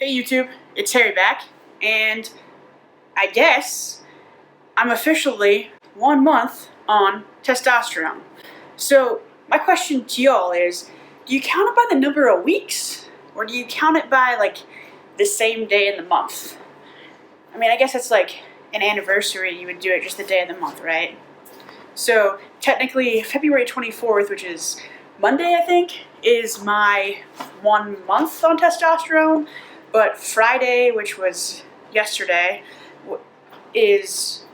Hey YouTube, it's Harry back, and I guess I'm officially 1 month on testosterone. So my question to y'all is, do you count it by the number of weeks? Or do you count it by like the same day in the month? I mean, I guess it's like an anniversary, you would do it just the day of the month, right? So technically February 24th, which is Monday I think, is my 1 month on testosterone. But Friday, which was yesterday, is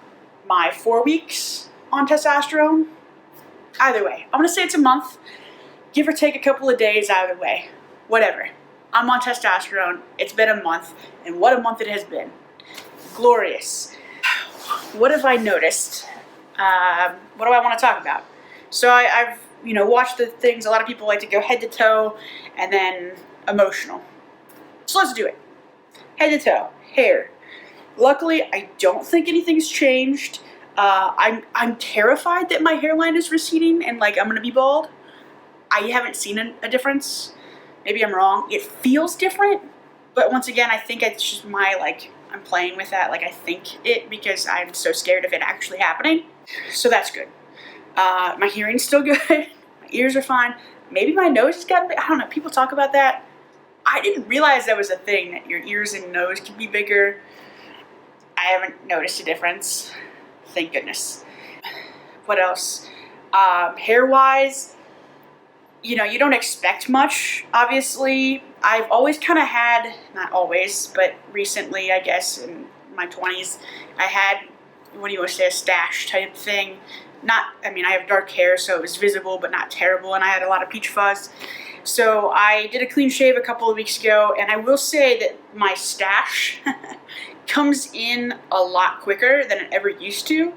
my 4 weeks on testosterone. Either way, I'm gonna say it's a month, give or take a couple of days either way. Whatever. I'm on testosterone, it's been a month, and what a month it has been. Glorious. What have I noticed? What do I want to talk about? So I've watched the things, a lot of people like to go head to toe and then emotional. So let's do it. Head to toe, hair. Luckily, I don't think anything's changed. I'm terrified that my hairline is receding and like I'm gonna be bald. I haven't seen a difference. Maybe I'm wrong. It feels different, but once again, I think it's just I'm playing with that. Like I think it because I'm so scared of it actually happening. So that's good. My hearing's still good. My ears are fine. Maybe my nose has gotten big. I don't know. People talk about that. I didn't realize that was a thing, that your ears and nose can be bigger. I haven't noticed a difference. Thank goodness. What else? Hair-wise, you don't expect much, obviously. I've always kind of had, not always, but recently, I guess, in my 20s, I had, what do you want to say, a stash type thing. I have dark hair, so it was visible, but not terrible, and I had a lot of peach fuzz. So I did a clean shave a couple of weeks ago, and I will say that my stash comes in a lot quicker than it ever used to.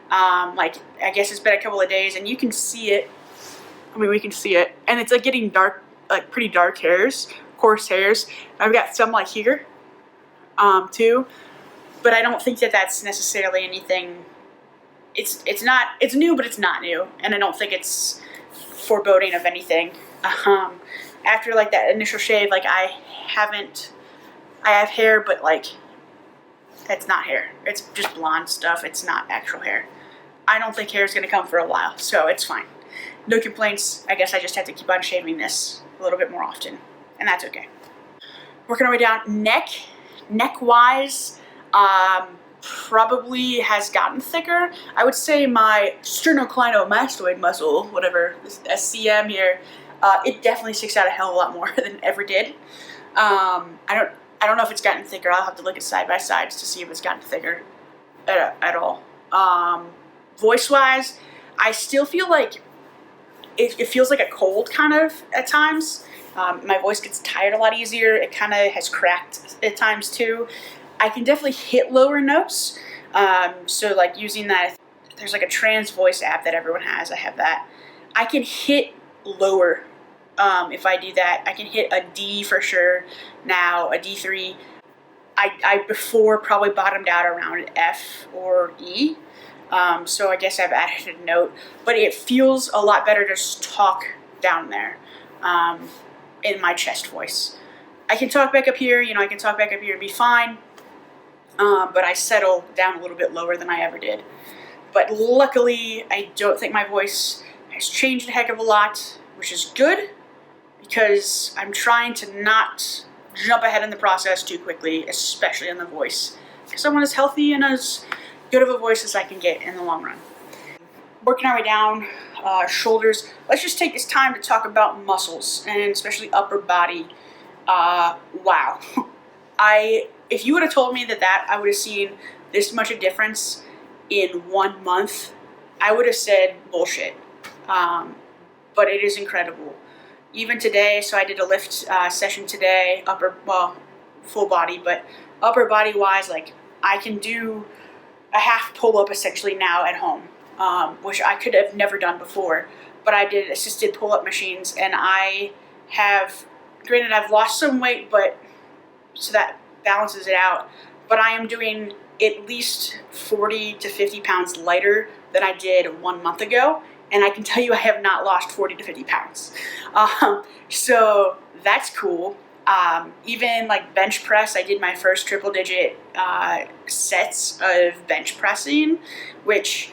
I guess it's been a couple of days, and you can see it. We can see it, and it's like getting dark, like pretty dark hairs, coarse hairs. I've got some like here, too, but I don't think that that's necessarily anything. It's new, but it's not new, and I don't think it's foreboding of anything. After like that initial shave, like I have hair, but like it's not hair. It's just blonde stuff. It's not actual hair. I don't think hair is gonna come for a while, so it's fine. No complaints. I guess I just have to keep on shaving this a little bit more often, and that's okay. Working our way down, neck-wise, probably has gotten thicker. I would say my sternocleidomastoid muscle, whatever, this FtM here, it definitely sticks out a hell of a lot more than it ever did. I don't know if it's gotten thicker. I'll have to look at side by sides to see if it's gotten thicker at all. Voice-wise, I still feel like it feels like a cold kind of at times. My voice gets tired a lot easier. It kind of has cracked at times too. I can definitely hit lower notes. So like using that, there's like a trans voice app that everyone has. I have that. I can hit lower if I do that. I can hit a D for sure now, a D3. I before probably bottomed out around an F or E. So I guess I've added a note, but it feels a lot better to just talk down there in my chest voice. I can talk back up here, I can talk back up here and be fine, but I settle down a little bit lower than I ever did. But luckily, I don't think my voice has changed a heck of a lot, which is good, because I'm trying to not jump ahead in the process too quickly, especially in the voice, because I want as healthy and as good of a voice as I can get in the long run. Working our way down, shoulders. Let's just take this time to talk about muscles, and especially upper body. Wow. If you would have told me that I would have seen this much a difference in 1 month, I would have said bullshit. But it is incredible. Even today, so I did a lift session today, full body, but upper body wise, like I can do a half pull-up essentially now at home, which I could have never done before. But I did assisted pull-up machines, and granted I've lost some weight, so that balances it out. But I am doing at least 40 to 50 pounds lighter than I did 1 month ago. And I can tell you I have not lost 40 to 50 pounds. So that's cool. Even like bench press, I did my first triple digit sets of bench pressing, which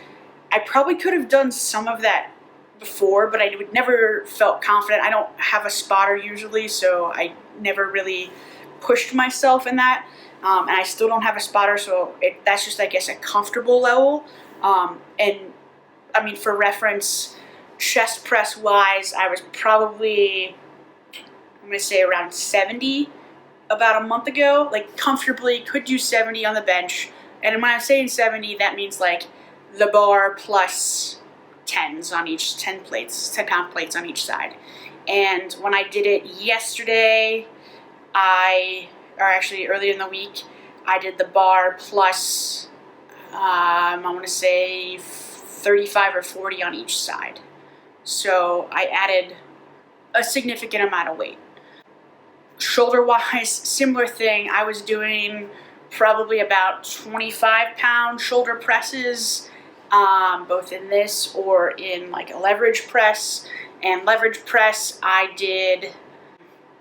I probably could have done some of that before, but I would never felt confident. I don't have a spotter usually, so I never really pushed myself in that. And I still don't have a spotter, so that's just, I guess, a comfortable level. And I mean, for reference, chest press wise, I was probably, I'm gonna say around 70 about a month ago, like comfortably could do 70 on the bench. And when I'm saying 70, that means like the bar plus 10s on each, 10 pound plates on each side. And when I did it yesterday, or actually earlier in the week, I did the bar plus, I want to say 35 or 40 on each side. So I added a significant amount of weight. Shoulder wise, similar thing. I was doing probably about 25-pound shoulder presses, both in this or in like a leverage press. And leverage press, I did,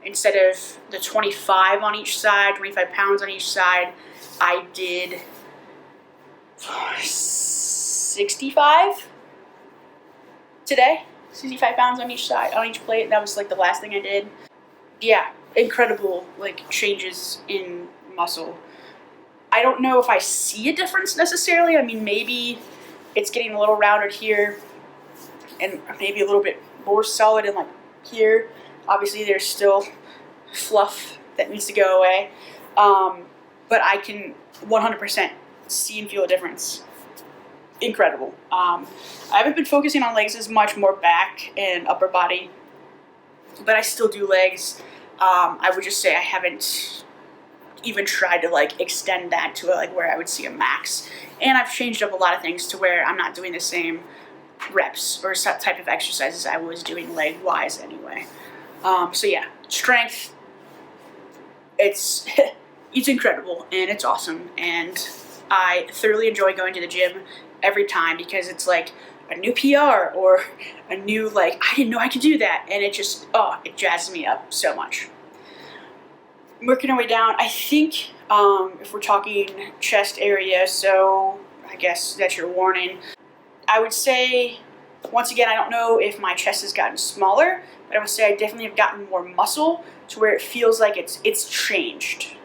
instead of the 25 on each side, 25 pounds on each side, I did 65 today. 65 pounds on each side, on each plate. That was like the last thing I did. Yeah, incredible like changes in muscle. I don't know if I see a difference necessarily. I mean, maybe it's getting a little rounded here and maybe a little bit more solid in like here. Obviously there's still fluff that needs to go away. But I can 100% see and feel a difference. Incredible. I haven't been focusing on legs as much, more back and upper body, but I still do legs. I would just say I haven't even tried to like extend that to like where I would see a max. And I've changed up a lot of things to where I'm not doing the same reps or type of exercises I was doing leg wise anyway. So yeah, strength, it's it's incredible and it's awesome, and I thoroughly enjoy going to the gym every time because it's like a new PR or a new like, I didn't know I could do that, and it just, it jazzes me up so much. Working our way down, I think if we're talking chest area, so I guess that's your warning. I would say, once again, I don't know if my chest has gotten smaller, but I would say I definitely have gotten more muscle to where it feels like it's changed.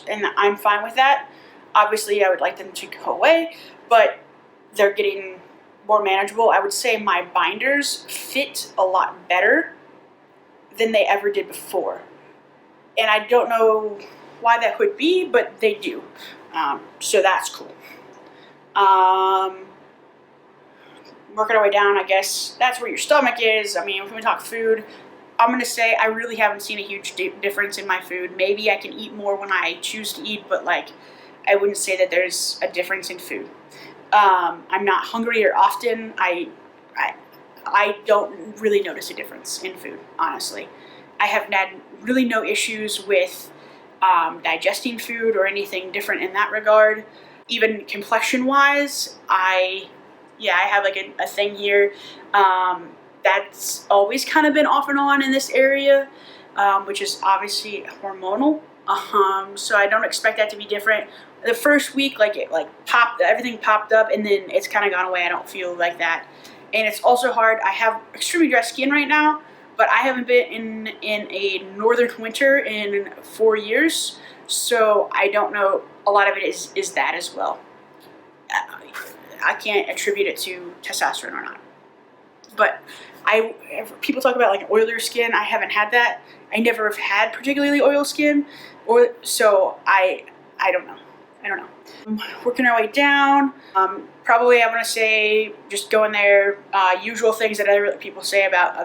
And I'm fine with that. Obviously, I would like them to go away, but they're getting more manageable. I would say my binders fit a lot better than they ever did before. And I don't know why that would be, but they do. So that's cool. Working our way down, I guess that's where your stomach is. I mean, if we talk food, I'm going to say I really haven't seen a huge difference in my food. Maybe I can eat more when I choose to eat, but like, I wouldn't say that there's a difference in food. I'm not hungrier often. I don't really notice a difference in food, honestly. I have had really no issues with digesting food or anything different in that regard. Even complexion-wise, I have like a thing here that's always kind of been off and on in this area, which is obviously hormonal. So I don't expect that to be different. The first week, like it popped, everything popped up, and then it's kind of gone away. I don't feel like that, and it's also hard. I have extremely dry skin right now, but I haven't been in a northern winter in 4 years, so I don't know. A lot of it is that as well. I can't attribute it to testosterone or not, but people talk about like oilier skin. I haven't had that. I never have had particularly oil skin, so I don't know. Working our way down, probably I'm gonna say just going there. Usual things that other people say about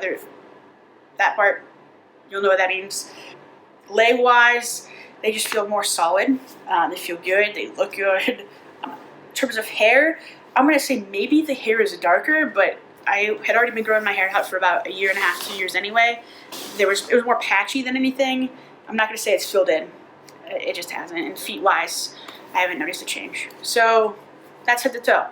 that part. You'll know what that means. Leg wise, they just feel more solid. They feel good. They look good. In terms of hair, I'm gonna say maybe the hair is darker, but I had already been growing my hair out for about 1.5 years, 2 years anyway. It was more patchy than anything. I'm not gonna say it's filled in. It just hasn't. And feet wise, I haven't noticed a change. So that's head to toe.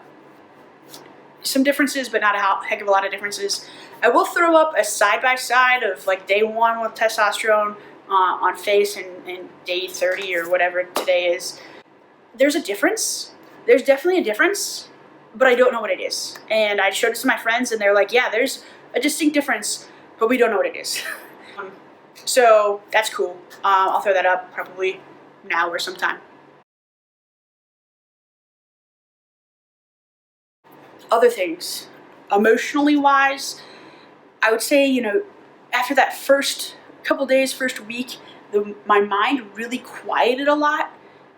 Some differences, but not a heck of a lot of differences. I will throw up a side-by-side of like day 1 with testosterone on face and day 30 or whatever today is. There's a difference. There's definitely a difference, but I don't know what it is. And I showed it to my friends, and they're like, yeah, there's a distinct difference, but we don't know what it is. So that's cool. I'll throw that up probably now or sometime. Other things, emotionally wise, I would say, after that first couple days, first week, my mind really quieted a lot,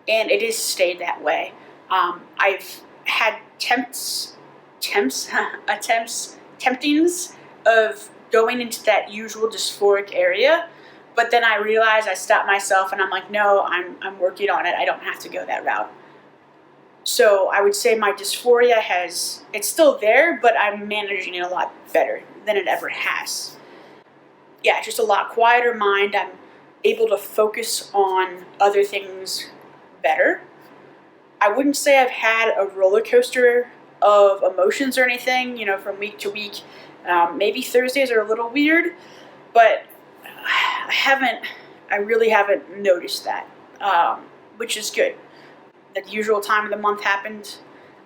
and it has stayed that way. I've had temptings of going into that usual dysphoric area, but then I realized, I stopped myself, and I'm like, no, I'm working on it. I don't have to go that route. So I would say my dysphoria it's still there, but I'm managing it a lot better than it ever has. Yeah, just a lot quieter mind. I'm able to focus on other things better. I wouldn't say I've had a roller coaster of emotions or anything, from week to week. Maybe Thursdays are a little weird, but I really haven't noticed that, which is good. The usual time of the month happened.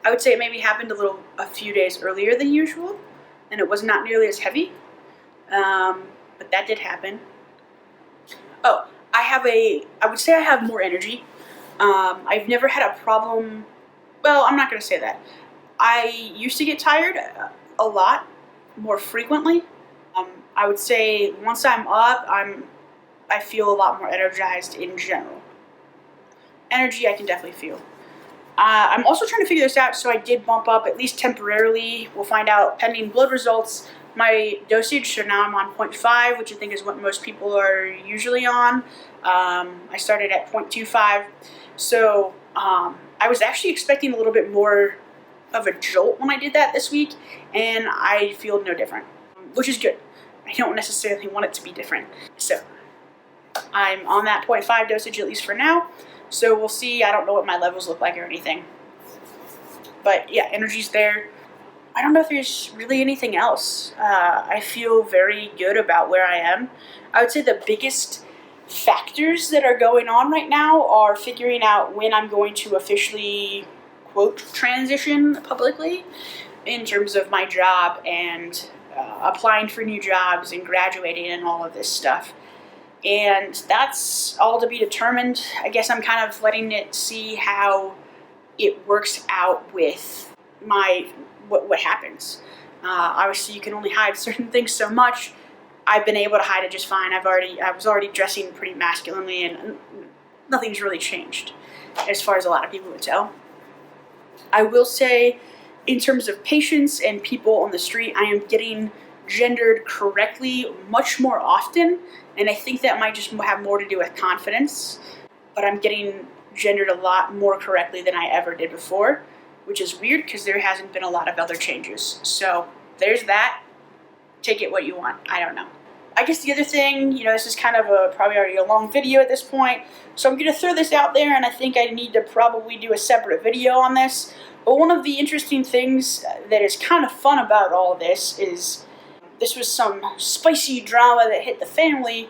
I would say it maybe happened a few days earlier than usual, and it was not nearly as heavy, but that did happen. Oh, I would say I have more energy. I've never had a problem. Well, I'm not going to say that. I used to get tired a lot more frequently. I would say once I'm up, I feel a lot more energized in general. Energy I can definitely feel. I'm also trying to figure this out, so I did bump up, at least temporarily. We'll find out pending blood results, my dosage. So now I'm on 0.5, which I think is what most people are usually on. I started at 0.25. So I was actually expecting a little bit more of a jolt when I did that this week, and I feel no different, which is good. I don't necessarily want it to be different. So I'm on that 0.5 dosage, at least for now. So we'll see. I don't know what my levels look like or anything. But yeah, energy's there. I don't know if there's really anything else. I feel very good about where I am. I would say the biggest factors that are going on right now are figuring out when I'm going to officially, quote, transition publicly in terms of my job and applying for new jobs and graduating and all of this stuff. And that's all to be determined. I guess I'm kind of letting it see how it works out with what happens. Obviously, you can only hide certain things so much. I've been able to hide it just fine. I was already dressing pretty masculinely, and nothing's really changed, as far as a lot of people would tell. I will say, in terms of patients and people on the street, I am getting gendered correctly much more often, and I think that might just have more to do with confidence, but I'm getting gendered a lot more correctly than I ever did before, which is weird because there hasn't been a lot of other changes. So there's that. Take it what you want. I don't know. I guess the other thing, this is kind of probably already a long video at this point, so I'm going to throw this out there, and I think I need to probably do a separate video on this. But one of the interesting things that is kind of fun about all of this is this was some spicy drama that hit the family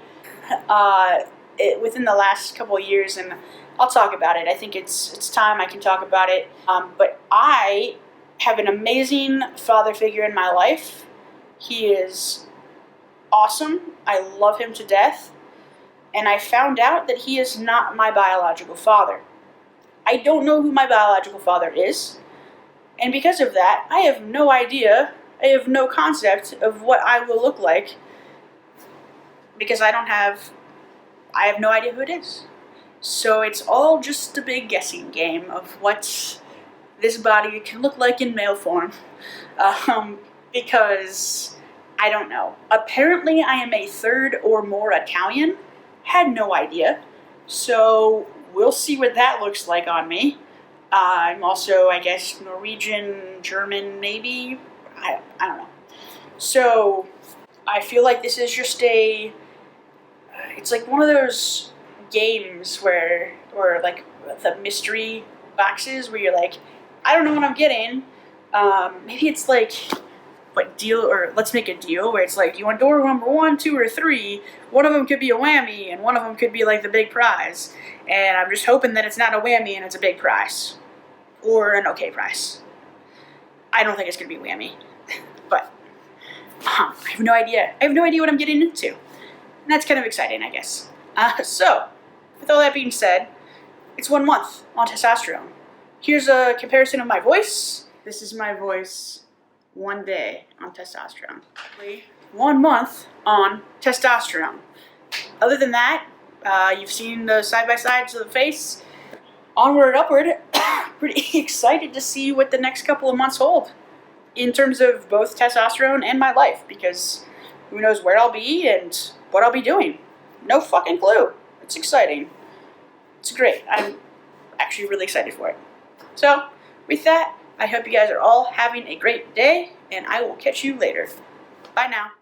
within the last couple of years, and I'll talk about it. I think it's time I can talk about it. But I have an amazing father figure in my life. He is awesome. I love him to death. And I found out that he is not my biological father. I don't know who my biological father is. And because of that, I have no idea, I have no concept of what I will look like, because I have no idea who it is. So it's all just a big guessing game of what this body can look like in male form, because I don't know. Apparently I am a third or more Italian. Had no idea. So we'll see what that looks like on me. I'm also, I guess, Norwegian, German, maybe. I don't know. So I feel like this is just it's like one of those games or like the mystery boxes where you're like, I don't know what I'm getting. Maybe it's like like deal, or let's make a deal where it's like, you want door number 1, 2, or 3. One of them could be a whammy, and one of them could be like the big prize. And I'm just hoping that it's not a whammy and it's a big prize, or an okay prize. I don't think it's gonna be whammy, but I have no idea. I have no idea what I'm getting into, and that's kind of exciting, I guess. So, with all that being said, it's 1 month on testosterone. Here's a comparison of my voice. This is my voice 1 day on testosterone. 1 month on testosterone. Other than that, you've seen the side-by-sides of the face. Onward, upward. Pretty excited to see what the next couple of months hold in terms of both testosterone and my life, because who knows where I'll be and what I'll be doing. No fucking clue. It's exciting. It's great. I'm actually really excited for it. So, with that, I hope you guys are all having a great day, and I will catch you later. Bye now.